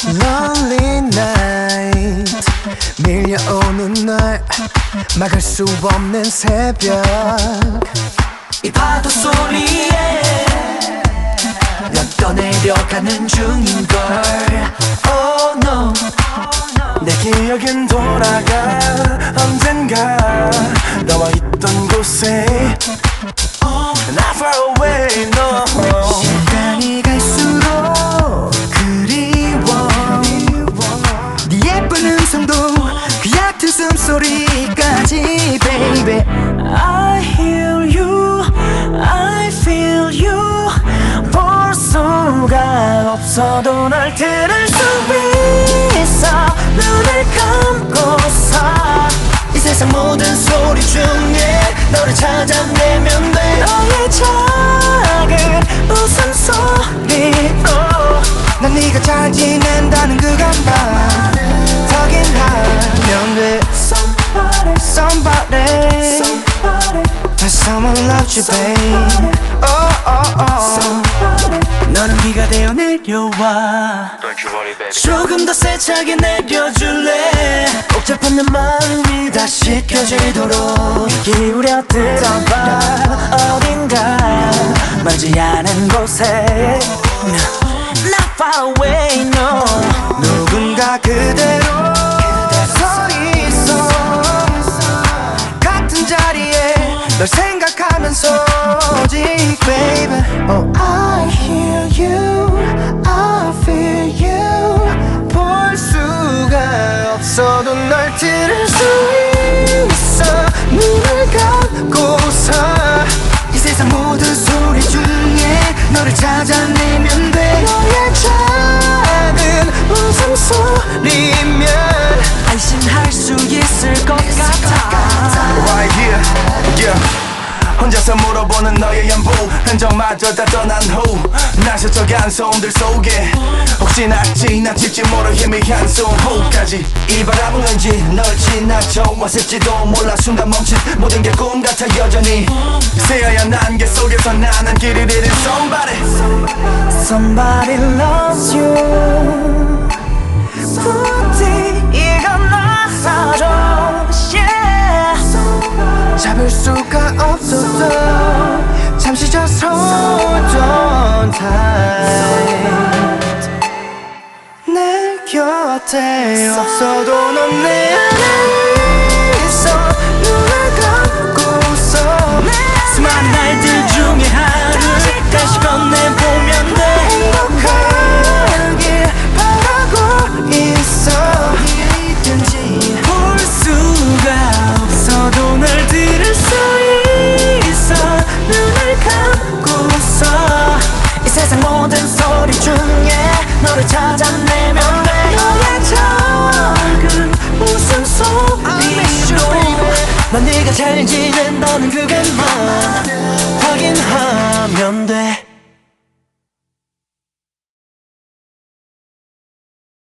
Lonely night 밀려오는 날 막을 수 없는 새벽 이 파도 소리에 난 떠내려가는 중인걸 Oh no 내 기억은 돌아가 언젠가 너와 있던 곳에 Not far away no 시간이 갈수록 그리워 네 예쁜 음성도 그 얕은 숨소리까지 baby I hear you I feel you 볼 수가 없어도 널 들을 수 있어 눈을 감고서 이 세상 모든 소리 중에 너를 찾아내면 돼 너의 작은 웃음소리로 난 네가 잘 지낸다는 그것만 확인하면 돼 Somebody Someone loves you babe Oh oh oh 너는 비가 되어 내려와 조금 더 세차게 내려줄래 복잡한 내 마음이 다시 켜지도록 기울여 들어봐 어딘가 멀지 않은 곳에 Not far away no 누군가 그대로 서 있어 같은 자리에 널 생각하면서 오직 baby Oh I hear you I feel you 볼 수가 없어도 널 들을 수 있어 눈을 감고서 이 세상 모든 소리 중에 너를 찾아내면 돼 너의 작은 웃음소리면 안심할 수 있을 것 같아 Right here, yeah 혼자서 물어보는 너의 연보 흔적마저 다 떠난 후 난 스쳐간 소음들 속에 혹시나 지나칠지 모를 희미한 소음호까지 이 바람은 왠지 널 지나쳐 왔을지도 몰라 순간 멈춘 모든 게 꿈 같아 여전히 새하얀 안개 속에서 나는 길을 잃은 Somebody loves you 부디 이건 나서줘 yeah. 잡을 수가 없어서 잠시 just hold on tight 내 곁에 없어도 넌 내 안에 있어 눈을 감고서 수많은 날들 중에 하루 다시 건네보면 돼 행복한 길 바라고 있어 어디에 있든지 볼 수가 없어도 널 들을 수 있어 눈을 감고서 이 세상 모든 소리 중에 너를 찾아내면 돼 너의 작은 웃음소리로 난 네가 잘 지낸다는 그것만